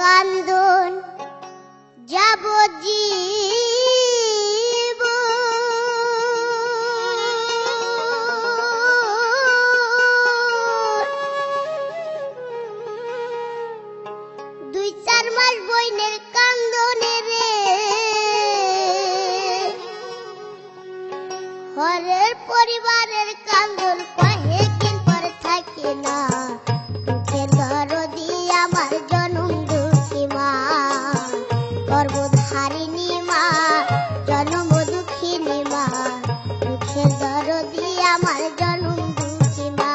কান্দন যাবজ্জীব দুই চার মাস বইনের কান্দনে রে ঘরের পরিবারের কান্দন কহে কেন পর থাকে না দুঃখের দরদি আমার জনম দুঃখী মা গর্ভধারিণী মা জনম দুঃখিনী মা দুঃখের দরদি আমার জনম দুঃখী মা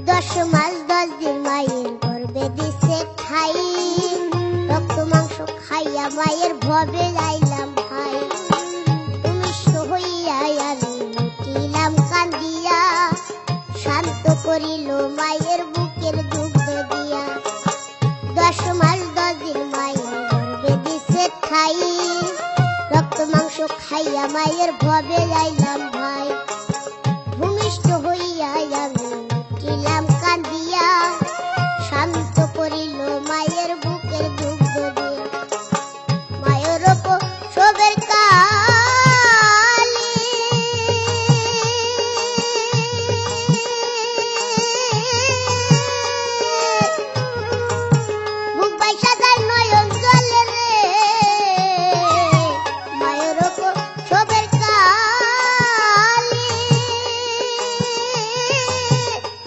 দশ মাস 10 দিন মায়ের গর্ভে দিছে খাই রক্ত মাংস খাইয়া মায়ের ভবে যাইলাম ভাই উনিষ্ট হইয়া আমি লুটিলাম কান্দিয়া শান্ত করিল মায়ের বুকের দুগ্ধ দিয়া 10 মাস 10 দিন মায়ের গর্ভে দিছে খাই রক্ত মাংস খাইয়া মায়ের ভবে যাইলাম ভাই ভূমিষ্ঠ হইয়া আমি লুটিলাম কান্দিয়া শান্ত করিল মায়ের বুকের দুগ্ধ দিয়া মায়ের সবের কালে বুক বাইসা যায় নয়ন জলে রে মায়ের সবের কালে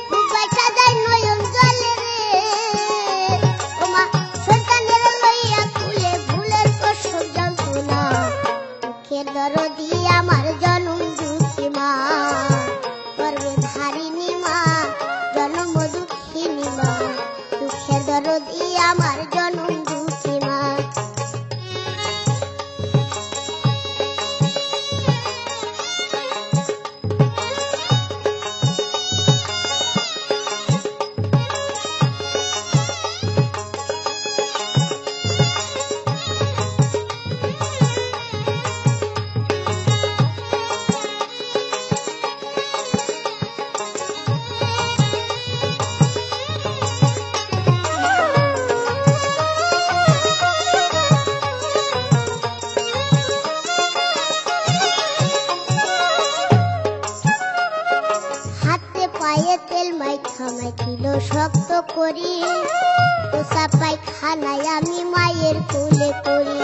বুক বাইসা যায় নয়ন জলে রে ও মা সন্তানের লইয়া কুলে ভুলের প্রসব যন্ত্রণা দুঃখের দরদি আমার জনম দুঃখী মা গর্ভধারিণী মা জনম দুঃখিনী মা দুঃখের দরদি আমার জনম দুঃখী মা হাতে পায়ে তেল মাইখা মাইখিল শক্ত করি তোষা পায়খানায় আমি মায়ের কোলে করি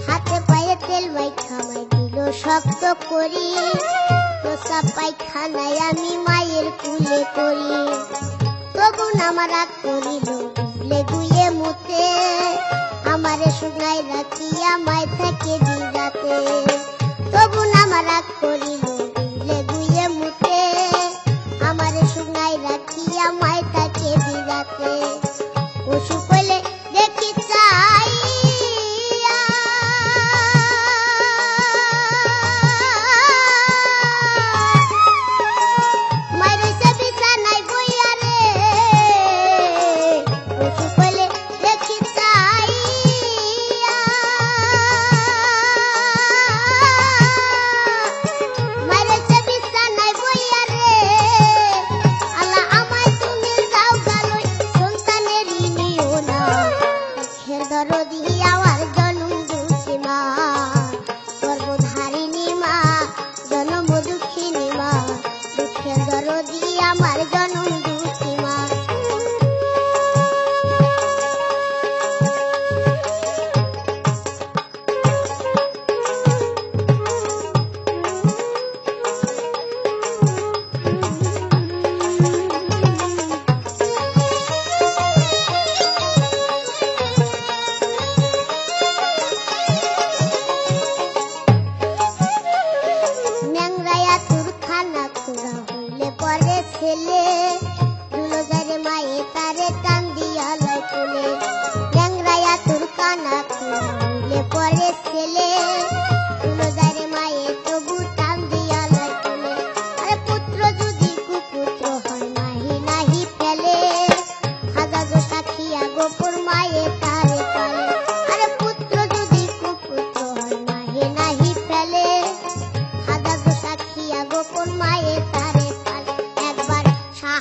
হাতে পায়ে তেল মাইখা মাইখিল শক্ত করি তোষা পায়খানায় আমি মায়ের কোলে করি তবু আমার রাগ করিল বুঝলে গুয়ে মুতে আমারে শুনাই রাখিয়া মায় থাকে দিদাতে তবু আমার রাগ করিল বুঝলে গুয়ে মুতে আমারে শুনাই রাখিয়া মায় থাকে দিদাতে পশু কইলে দেখি চাইয়া মায়ের হইছে বিছানায় বইয়া রে পশু কইলে দেখি চাইয়া মায়ের হইছে বিছানায় বইয়া রে আল্লাহ আমায় তুমি যাও গালই সন্তানেরই নিও না দুঃখের দরদি আমার জনম দুঃখী মা গর্ভধারিণী মা জনম দুঃখিনী মা দুঃখের দরদি আমার জনম দুঃখী মা ন্যাংরায়া তোর খানা খোরা হইলে পরে ছেলে দুলো যারে মায়ে তারে টান দিয়া লয় কোলে ন্যাংরায়া তোর কানা খোরা হইলে পরে ছেলে দুলো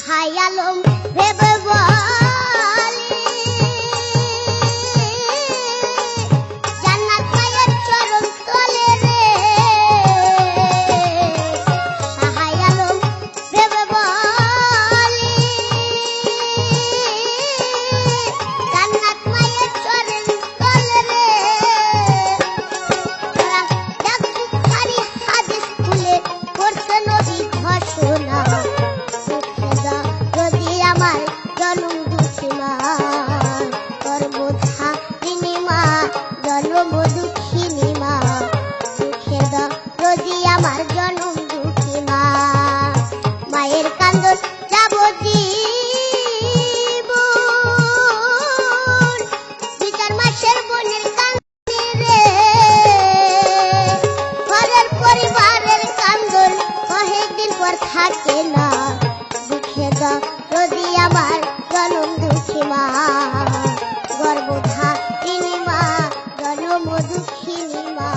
সাহাই আলম ভেবে বলে জান্নাত মায়ের চরণ তলে রে সাহাই আলম ভেবে বলে জান্নাত মায়ের চরণ তলে রে বুখারী হাদিস খুলে করছে নবী ঘোষণা যদি আমার জনম দুঃখী মা গর্ভধা তিনি মা জন্ম দুঃখিনী মা সুখে যদি আমার জনম দুঃখী মা মায়ের কান্দন যাবতীবন 2-4 মাসের বোনের কান্দে রে ঘরের পরিবারের কান্দন কয়েকদিন পর থাকে না দুঃখে যদি আমার জনম দুঃখী মা গর্ভধা তিনি মা জনম দুঃখিনী মা